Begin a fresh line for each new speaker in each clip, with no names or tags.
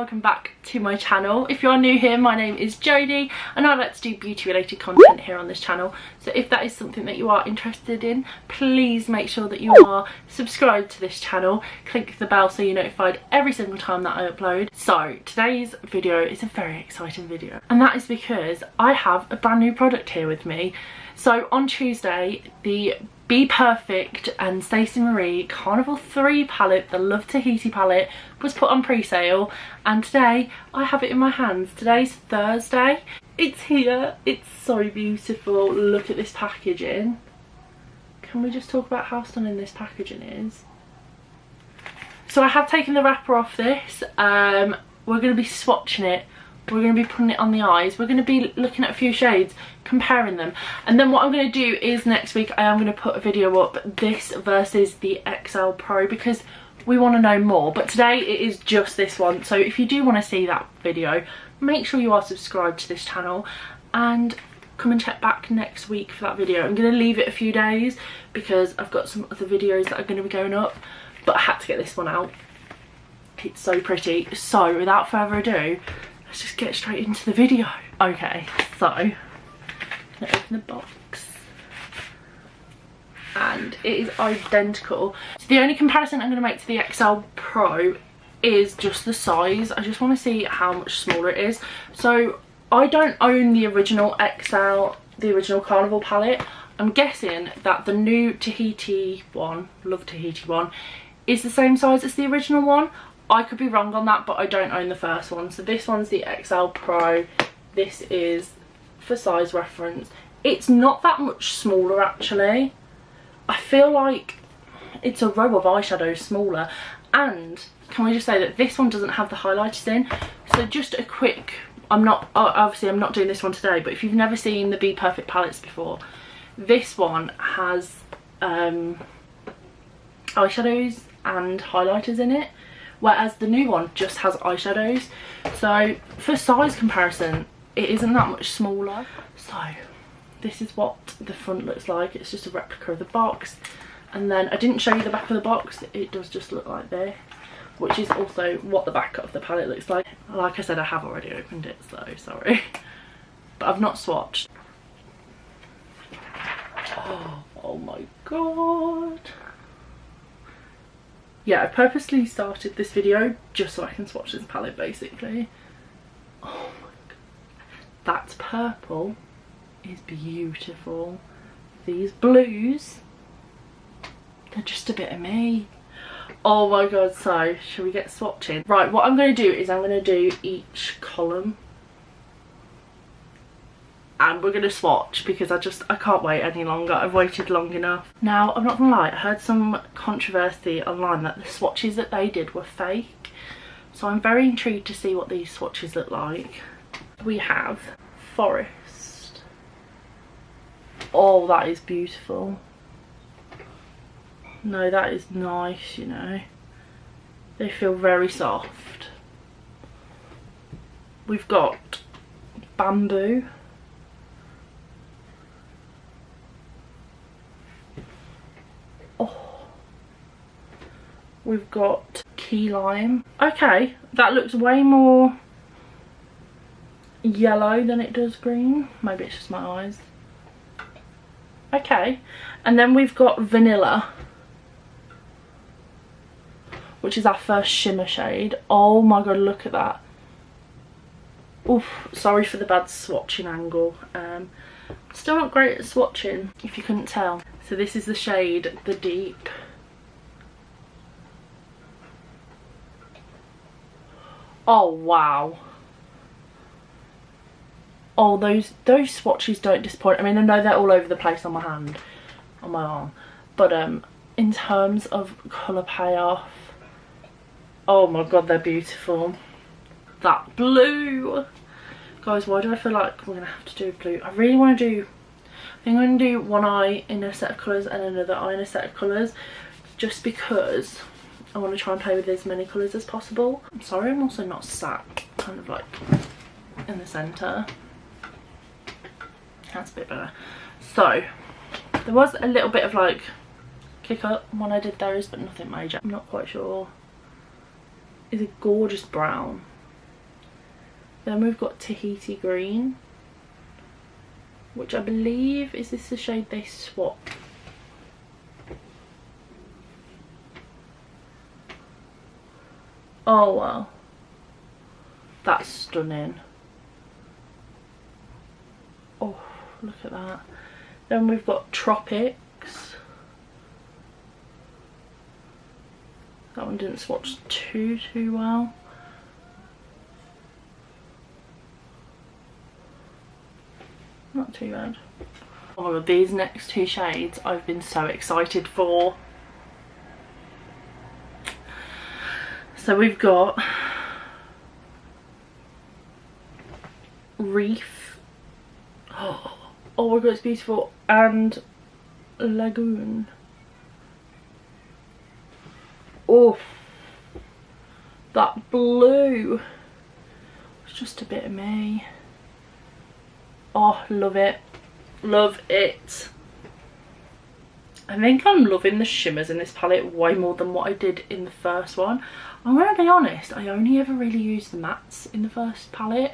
welcome back to my channel. If you're new here, my name is Jodie and I like to do beauty related content here on this channel. So if that is something that you are interested in, please make sure that you are subscribed to this channel. Click the bell so you're notified every single time that I upload. So today's video is a very exciting video, and that is because I have a brand new product here with me. So on Tuesday, the Bperfect and Stacey Marie Carnival 3 palette, the Love Tahiti palette, was put on pre-sale, and today I have it in my hands. Today's Thursday. It's here. It's so beautiful. Look at this packaging. Can we just talk about how stunning this packaging is? So I have taken the wrapper off this. We're going to be swatching it. We're going to be putting it on the eyes. We're going to be looking at a few shades, comparing them. And then what I'm going to do is next week I am going to put a video up, this versus the XL Pro, because we want to know more. But today it is just this one. So if you do want to see that video, make sure you are subscribed to this channel and come and check back next week for that video. I'm going to leave it a few days because I've got some other videos that are going to be going up, but I had to get this one out. It's so pretty. So without further ado, let's just get straight into the video. Okay, so I'm gonna open the box and it is identical. So the only comparison I'm going to make to the XL Pro is just the size. I just want to see how much smaller it is. So I don't own the original XL, the original Carnival palette. I'm guessing that the new Tahiti one, Love Tahiti one, is the same size as the original one. I could be wrong on that, but I don't own the first one. So this one's the XL Pro. This is for size reference. It's not that much smaller actually. I feel like it's a row of eyeshadows smaller. And can we just say that this one doesn't have the highlighters in. So just a quick, obviously I'm not doing this one today, but if you've never seen the Bperfect palettes before, this one has eyeshadows and highlighters in it, whereas the new one just has eyeshadows. So for size comparison, it isn't that much smaller. So this is what the front looks like. It's just a replica of the box, and then I didn't show you the back of the box. It does just look like this, which is also what the back of the palette looks like. Like I said, I have already opened it, so sorry, but I've not swatched. Oh my god. Yeah, I purposely started this video just so I can swatch this palette basically. Oh my god. That purple is beautiful. These blues, they're just a bit of me. Oh my god, so shall we get swatching? Right, what I'm going to do is I'm going to do each column and we're going to swatch because I can't wait any longer. I've waited long enough. Now, I'm not going to lie, I heard some controversy online that the swatches that they did were fake. So I'm very intrigued to see what these swatches look like. We have Forest. Oh, that is beautiful. No, that is nice, you know. They feel very soft. We've got Bamboo. We've got Key Lime. Okay, that looks way more yellow than it does green. Maybe it's just my eyes. Okay, and then we've got Vanilla, which is our first shimmer shade. Oh my god, look at that. Oof, sorry for the bad swatching angle. Still not great at swatching, if you couldn't tell. So this is the shade, the Deep. Oh wow. Oh, those swatches don't disappoint. I mean, I know they're all over the place on my hand, on my arm, but in terms of colour payoff, oh my god, they're beautiful. That blue, guys, why do I feel like we're gonna have to do blue? I really want to do, I think I'm gonna do one eye in a set of colours and another eye in a set of colours, just because I want to try and play with as many colours as possible. I'm sorry I'm also not sat kind of like in the centre. That's a bit better. So there was a little bit of like kick up when I did those, but nothing major. I'm not quite sure. It's a gorgeous brown. Then we've got Tahiti Green, which I believe, is this the shade they swap? Oh wow, that's stunning. Oh, look at that. Then we've got Tropics. That one didn't swatch too well. Not too bad. Oh my god, these next two shades I've been so excited for. So we've got Reef. Oh my god, it's beautiful. And Lagoon. Oh, that blue. It's just a bit of me. Oh, love it. Love it. I think I'm loving the shimmers in this palette way more than what I did in the first one. I'm going to be honest, I only ever really use the mattes in the first palette.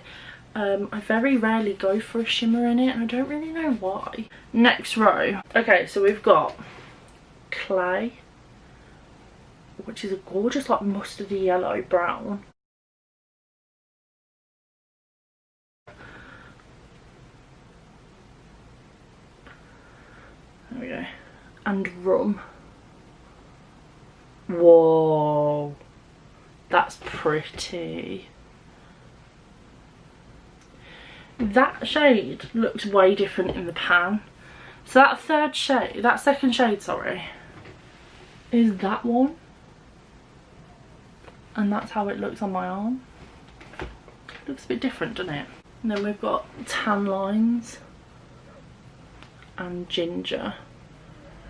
I very rarely go for a shimmer in it, and I don't really know why. Next row. Okay, so we've got Clay, which is a gorgeous like mustardy yellow brown. There we go. And Rum. Whoa, that's pretty. That shade looks way different in the pan. So that third shade, that second shade, sorry, is that one. And that's how it looks on my arm. Looks a bit different, doesn't it? And then we've got Tan Lines and Ginger.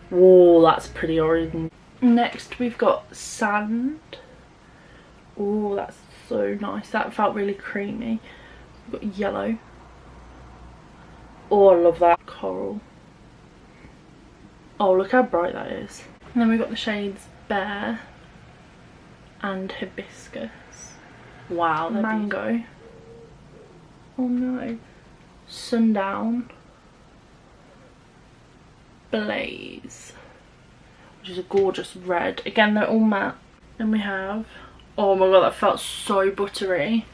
Whoa, that's pretty orange. Next we've got Sand. Oh, that's so nice. That felt really creamy. We've got Yellow. Oh, I love that. Coral. Oh, look how bright that is. And then we've got the shades Bear and Hibiscus. Wow, Mango. Beautiful. Oh no. Sundown. Blaze, which is a gorgeous red. Again, they're all matte. Then we have, oh my god, that felt so buttery,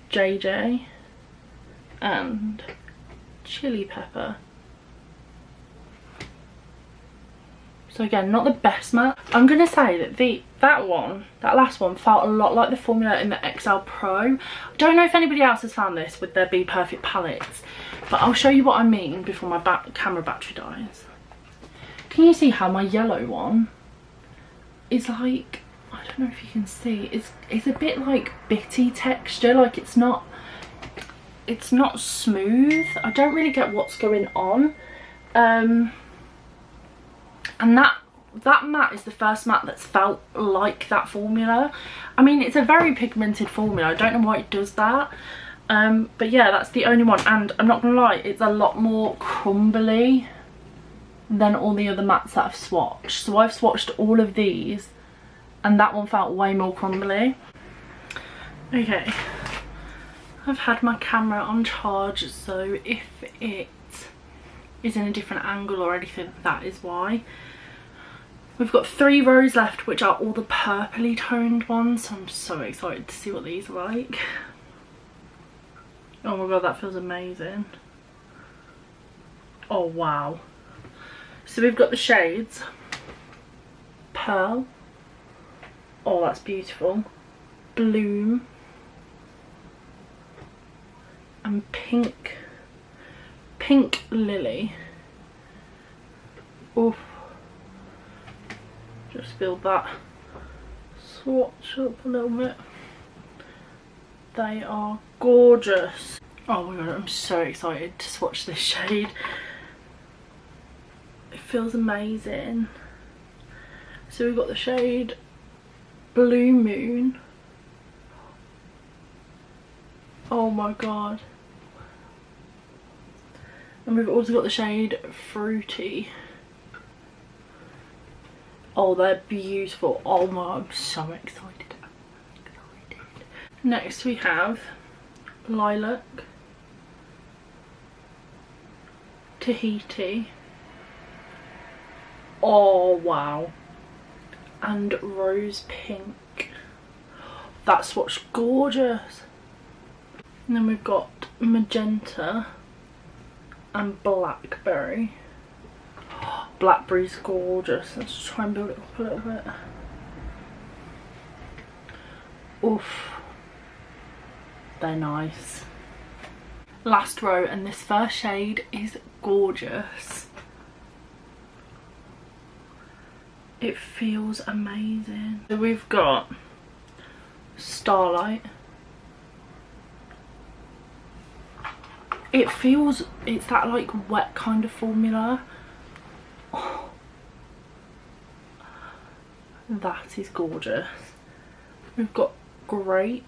JJ and Chili Pepper. So again, not the best matte. I'm gonna say that that last one felt a lot like the formula in the XL Pro. I don't know if anybody else has found this with their Bperfect palettes, but I'll show you what I mean before my camera battery dies. Can you see how my yellow one is like, I don't know if you can see, it's a bit like bitty texture, like it's not smooth. I don't really get what's going on. And that matte is the first matte that's felt like that formula. I mean, it's a very pigmented formula. I don't know why it does that. But yeah, that's the only one. And I'm not gonna lie, it's a lot more crumbly than all the other mattes that I've swatched. So I've swatched all of these and that one felt way more crumbly. Okay, I've had my camera on charge, so if it is in a different angle or anything, that is why. We've got 3 rows left, which are all the purpley toned ones, so I'm so excited to see what these are like. Oh my god, that feels amazing. Oh wow. So we've got the shades Pearl. Oh, that's beautiful. Bloom. And Pink Lily. Oof. Just build that swatch up a little bit. They are gorgeous. Oh my god, I'm so excited to swatch this shade. It feels amazing. So we've got the shade Blue Moon. Oh my god. And we've also got the shade Fruity. Oh, they're beautiful. Oh my, I'm so excited. Next we have Lilac, Tahiti, oh wow, and Rose Pink. That swatch gorgeous. And then we've got Magenta and Blackberry. Blackberry's gorgeous. Let's try and build it up a little bit. Oof, they're nice. Last row, and this first shade is gorgeous. It feels amazing. So we've got Starlight. It feels, it's that like wet kind of formula. Oh, that is gorgeous. We've got Grape,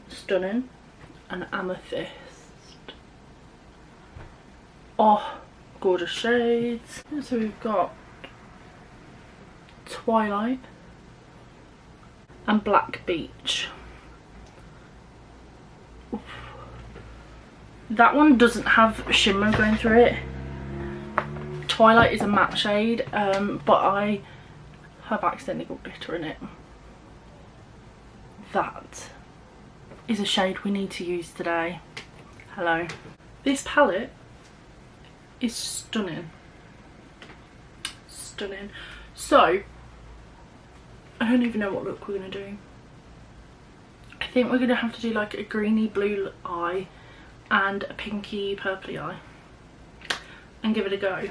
stunning, and Amethyst. Oh, gorgeous shades. So we've got Twilight and Black Beach. Oof. That one doesn't have shimmer going through it. Twilight is a matte shade, but I have accidentally got glitter in it. That is a shade we need to use today. Hello. This palette is stunning. Stunning. So, I don't even know what look we're going to do. I think we're going to have to do like a greeny blue eye and a pinky purpley eye and give it a go.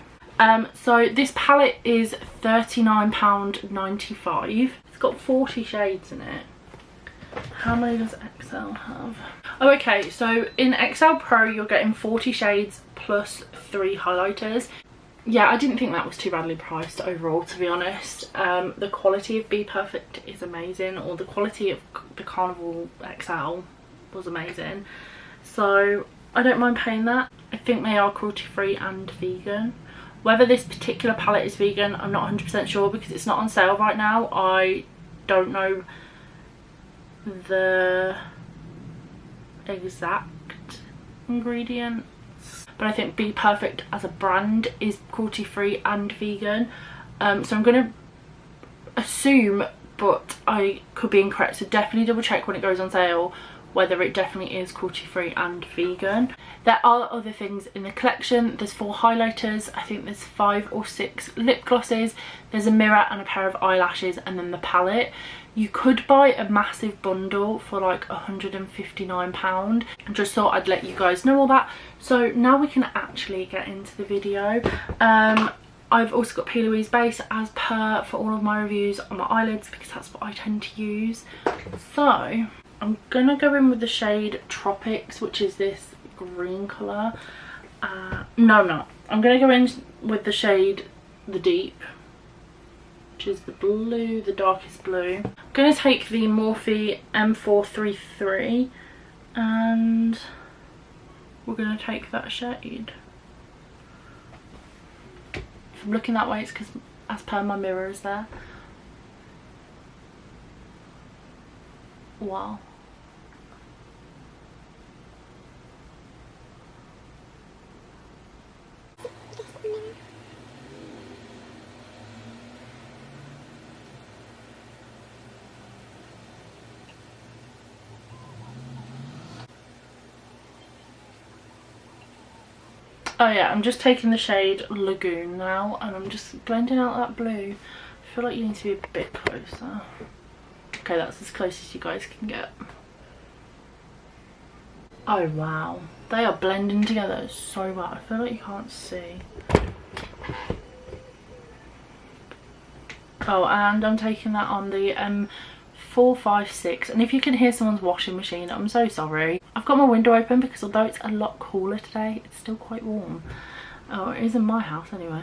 So this palette is £39.95. It's got 40 shades in it. How many does XL have? Oh, okay, so in XL Pro you're getting 40 shades plus 3 highlighters. Yeah, I didn't think that was too badly priced overall, to be honest. The quality of Bperfect is amazing, or the quality of the Carnival XL was amazing. So I don't mind paying that. I think they are cruelty free and vegan. Whether this particular palette is vegan, I'm not 100% sure because it's not on sale right now. I don't know the exact ingredients, but I think Bperfect as a brand is cruelty free and vegan. So I'm going to assume, but I could be incorrect, so definitely double check when it goes on sale whether it definitely is cruelty free and vegan. There are other things in the collection. There's 4 highlighters, I think there's 5 or 6 lip glosses, there's a mirror and a pair of eyelashes, and then the palette. You could buy a massive bundle for like £159. I just thought I'd let you guys know all that. So now we can actually get into the video. I've also got P. Louise base as per for all of my reviews on my eyelids because that's what I tend to use. So I'm gonna go in with the shade Tropics, which is this green colour. No, I'm not. I'm gonna go in with the shade The Deep, which is the blue, the darkest blue. I'm gonna take the Morphe M433 and we're gonna take that shade. If I'm looking that way, it's because as per my mirror is there. Wow. Oh yeah, I'm just taking the shade Lagoon now and I'm just blending out that blue. I feel like you need to be a bit closer. Okay, that's as close as you guys can get. Oh wow, they are blending together so well. I feel like you can't see. Oh, and I'm taking that on the M456, and if you can hear someone's washing machine, I'm so sorry. I've got my window open because although it's a lot cooler today, it's still quite warm. Oh, it is in my house anyway.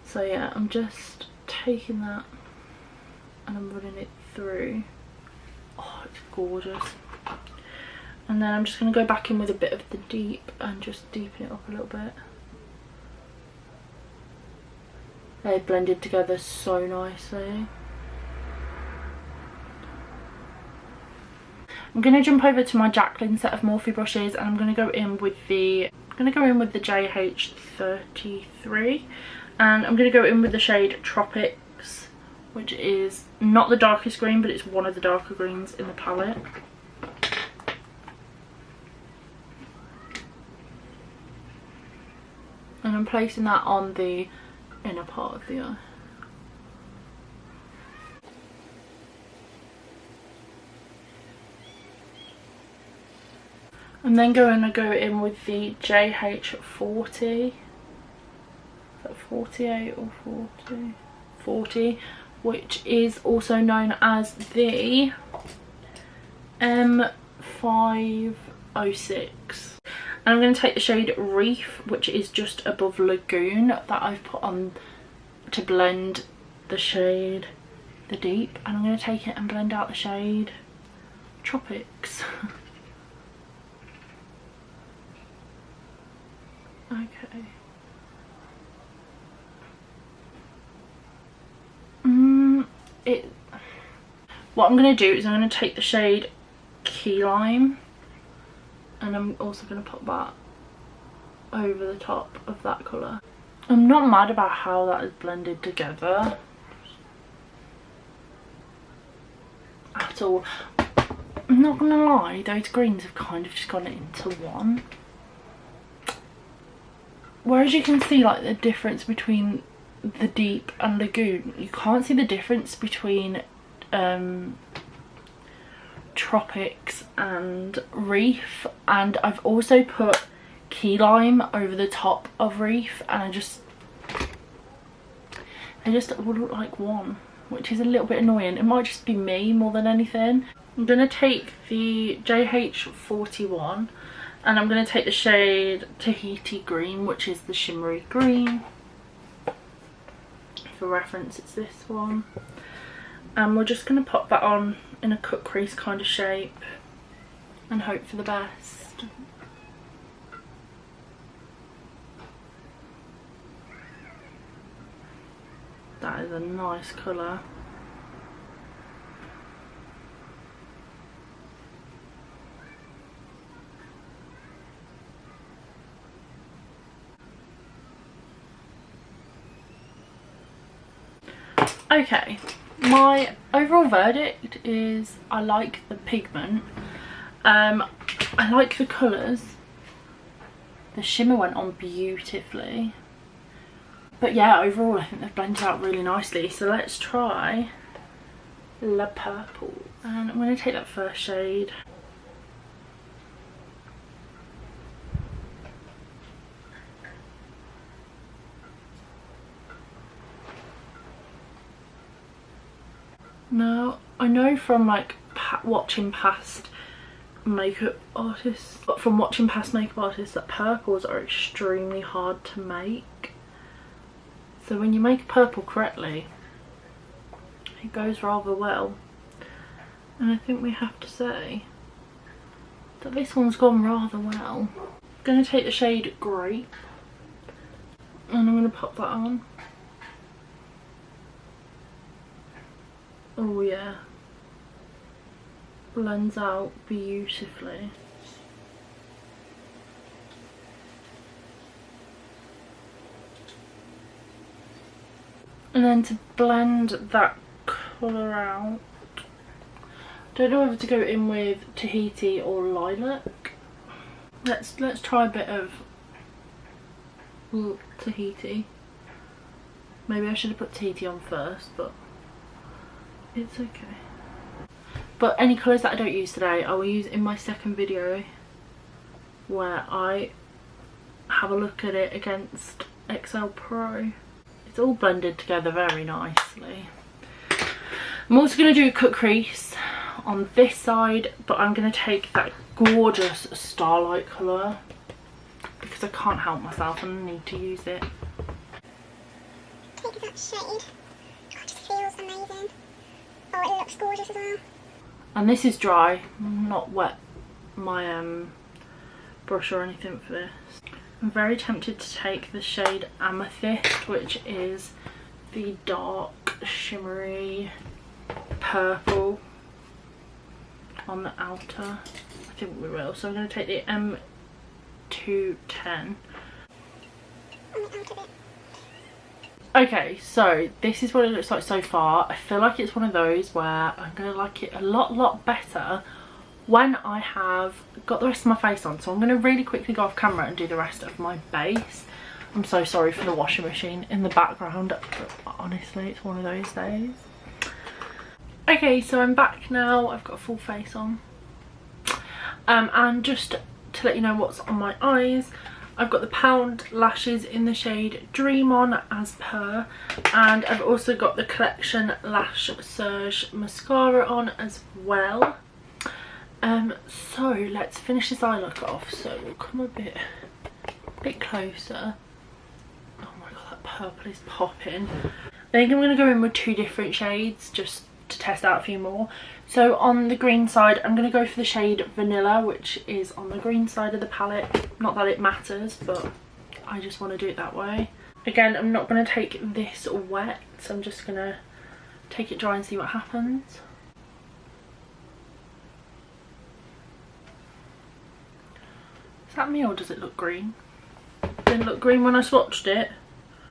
So yeah, I'm just taking that and I'm running it through. Oh, it's gorgeous. And then I'm just going to go back in with a bit of the deep and just deepen it up a little bit. They blended together so nicely. I'm going to jump over to my Jacqueline set of Morphe brushes, and I'm going to go in with the JH33, and I'm going to go in with the shade Tropics, which is not the darkest green, but it's one of the darker greens in the palette. And I'm placing that on the inner part of the eye. I'm then going to go in with the JH40. Is that 48 or 40? 40, which is also known as the M506. And I'm going to take the shade Reef, which is just above Lagoon, that I've put on to blend the shade, the deep. And I'm going to take it and blend out the shade Tropics. Okay. What I'm going to do is I'm going to take the shade Key Lime, and I'm also going to put that over the top of that colour. I'm not mad about how that is blended together at all. I'm not going to lie, those greens have kind of just gone into one. Whereas you can see like the difference between the Deep and Lagoon, you can't see the difference between Tropics and Reef. And I've also put Key Lime over the top of Reef, and they just all look like one, which is a little bit annoying. It might just be me more than anything. I'm going to take the JH41, and I'm going to take the shade Tahiti Green, which is the shimmery green. For reference, it's this one. And we're just going to pop that on in a cut crease kind of shape and hope for the best. That is a nice colour. Okay, my overall verdict is I like the pigment. I like the colours. The shimmer went on beautifully. But yeah, overall I think they've blended out really nicely. So let's try La Purple. And I'm going to take that first shade. Now, I know from like watching past makeup artists, that purples are extremely hard to make. So when you make purple correctly, it goes rather well. And I think we have to say that this one's gone rather well. I'm going to take the shade Grape, and I'm going to pop that on. Oh yeah, blends out beautifully. And then to blend that colour out, don't know whether to go in with Tahiti or Lilac. Let's try a bit of Tahiti. Maybe I should have put Tahiti on first, but it's okay. But any colours that I don't use today, I will use in my second video, where I have a look at it against XL Pro. It's all blended together very nicely. I'm also going to do a cut crease on this side, but I'm going to take that gorgeous Starlight colour because I can't help myself and I need to use it.
Take that shade. God, it just feels amazing. Oh, it looks gorgeous as well.
And this is dry. I'm not wet my brush or anything for this. I'm very tempted to take the shade Amethyst, which is the dark shimmery purple. on the outer. I think we will. So I'm going to take the M210. Okay, so this is what it looks like so far. I feel like it's one of those where I'm going to like it a lot better when I have got the rest of my face on. So I'm going to really quickly go off camera and do the rest of my base. I'm so sorry for the washing machine in the background, but honestly it's one of those days. Okay, so I'm back now. I've got a full face on. And just to let you know what's on my eyes, I've got the Pound lashes in the shade Dream on as per, and I've also got the Collection Lash Surge mascara on as well. So let's finish this eye look off. So we'll come a bit closer. Oh my god, that purple is popping. I think I'm going to go in with 2 different shades just to test out a few more. So on the green side, I'm going to go for the shade Vanilla, which is on the green side of the palette. Not that it matters, but I just want to do it that way. Again, I'm not going to take this wet, so I'm just going to take it dry and see what happens. Is that me or does it look green? Didn't look green when I swatched it.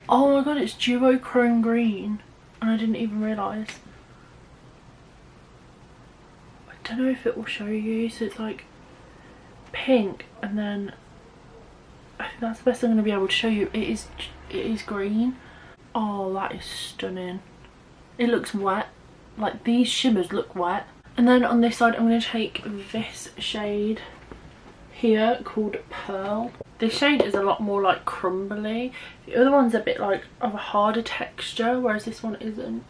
Oh my god, it's duochrome green and I didn't even realise. I don't know if it will show you. So it's like pink, and then I think that's the best I'm going to be able to show you. It is green. Oh, that is stunning. It looks wet. Like, these shimmers look wet. And then on this side I'm going to take this shade here called Pearl. This shade is a lot more like crumbly. The other one's a bit like of a harder texture, whereas this one isn't.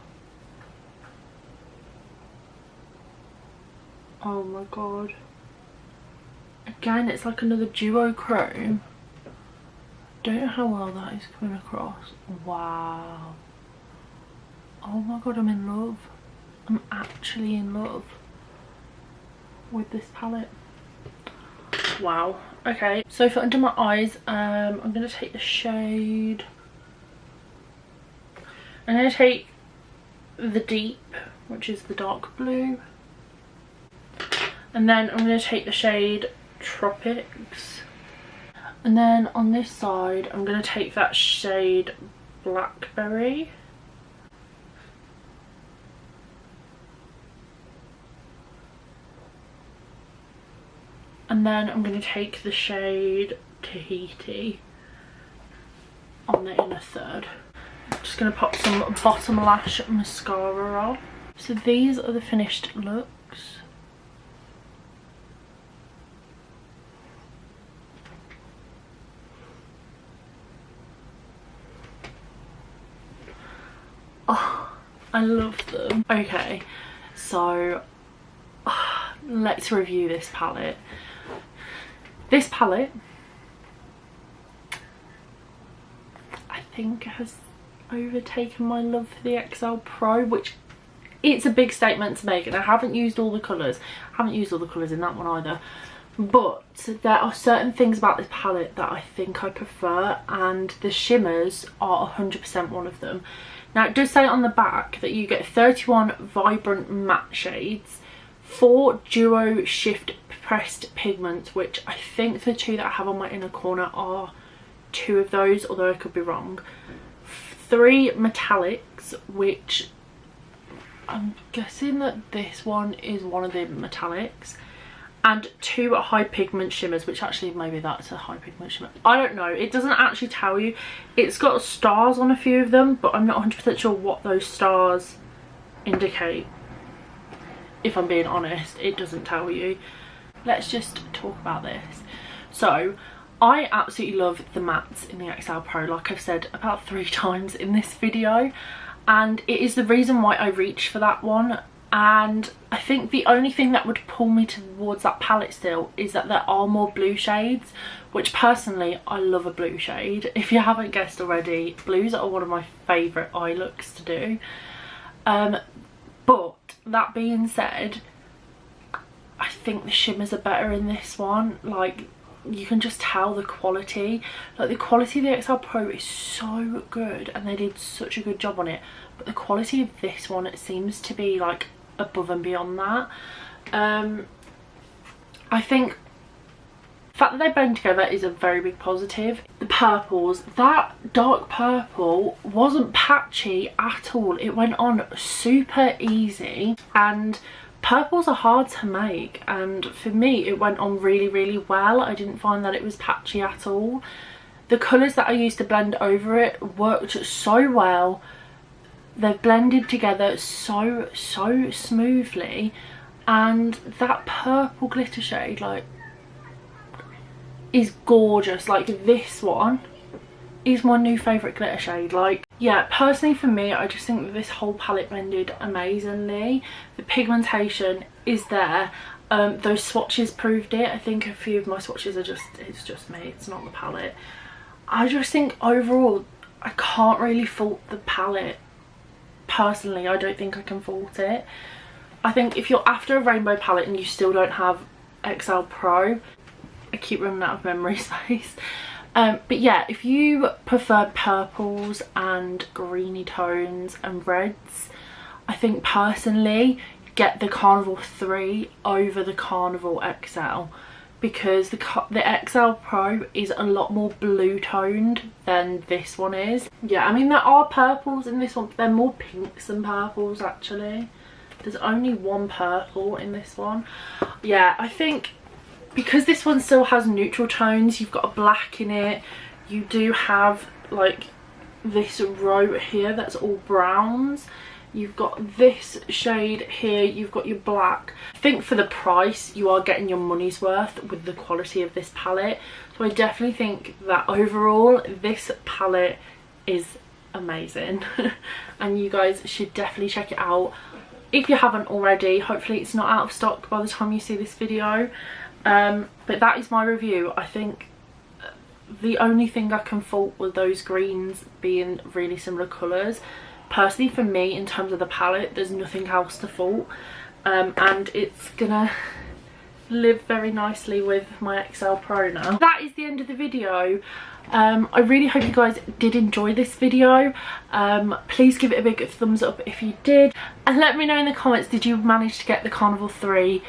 Oh my god. Again, it's like another duochrome. Don't know how well that is coming across. Wow. Oh my god, I'm in love. I'm actually in love with this palette. Wow. Okay, so for under my eyes, I'm going to take the shade. I'm going to take the Deep, which is the dark blue. And then I'm going to take the shade Tropics. And then on this side, I'm going to take that shade Blackberry. And then I'm going to take the shade Tahiti on the inner third. I'm just going to pop some bottom lash mascara on. So these are the finished looks. Oh, I love them. Okay, so let's review this palette. This palette, I think, has overtaken my love for the XL Pro, which it's a big statement to make, and I haven't used all the colours. I haven't used all the colours in that one either. But there are certain things about this palette that I think I prefer, and the shimmers are 100% one of them. Now, it does say on the back that you get 31 vibrant matte shades, 4 duo shift pressed pigments, which I think the 2 that I have on my inner corner are 2 of those, although I could be wrong. 3 metallics, which I'm guessing that this one is one of the metallics, and 2 high pigment shimmers, which actually maybe that's a high pigment shimmer. I don't know, it doesn't actually tell you. It's got stars on a few of them, but I'm not 100% sure what those stars indicate. If I'm being honest, it doesn't tell you. Let's just talk about this. So I absolutely love the mattes in the XL Pro, like I've said about 3 times in this video, and it is the reason why I reached for that one. And I think the only thing that would pull me towards that palette still is that there are more blue shades, which personally I love a blue shade. If you haven't guessed already, blues are one of my favourite eye looks to do. But that being said, I think the shimmers are better in this one. Like, you can just tell the quality. Like, the quality of the XL Pro is so good, and they did such a good job on it, but the quality of this one, it seems to be like above and beyond that. I think the fact that they blend together is a very big positive. The purples, that dark purple wasn't patchy at all. It went on super easy, and purples are hard to make, and for me it went on really well. I didn't find that it was patchy at all. The colours that I used to blend over it worked so well. They've blended together so smoothly, and that purple glitter shade like is gorgeous. Like, this one is my new favourite glitter shade. Like, yeah, personally for me, I just think that this whole palette blended amazingly. The pigmentation is there. Those swatches proved it. I think a few of my swatches are just, it's just me, it's not the palette. I just think overall I can't really fault the palette. Personally, I don't think I can fault it. I think if you're after a rainbow palette and you still don't have XL Pro, I keep running out of memory space. But yeah, if you prefer purples and greeny tones and reds, I think personally get the Carnival 3 over the Carnival XL, because the XL Pro is a lot more blue toned than this one is. Yeah, I mean there are purples in this one, but they're more pinks than purples actually. There's only one purple in this one. Yeah, I think because this one still has neutral tones, you've got a black in it, you do have like this row here that's all browns, you've got this shade here, you've got your black. I think for the price you are getting your money's worth with the quality of this palette, so I definitely think that overall this palette is amazing. And you guys should definitely check it out if you haven't already. Hopefully it's not out of stock by the time you see this video. But that is my review. I think the only thing I can fault were those greens being really similar colours. Personally for me, in terms of the palette, there's nothing else to fault, and it's gonna live very nicely with my XL Pro now. That is the end of the video. I really hope you guys did enjoy this video. Please give it a big thumbs up if you did, and let me know in the comments, did you manage to get the Carnival 3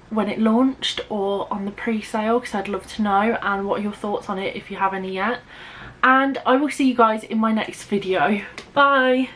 when it launched or on the pre-sale, because I'd love to know, and what are your thoughts on it if you have any yet. And I will see you guys in my next video. Bye.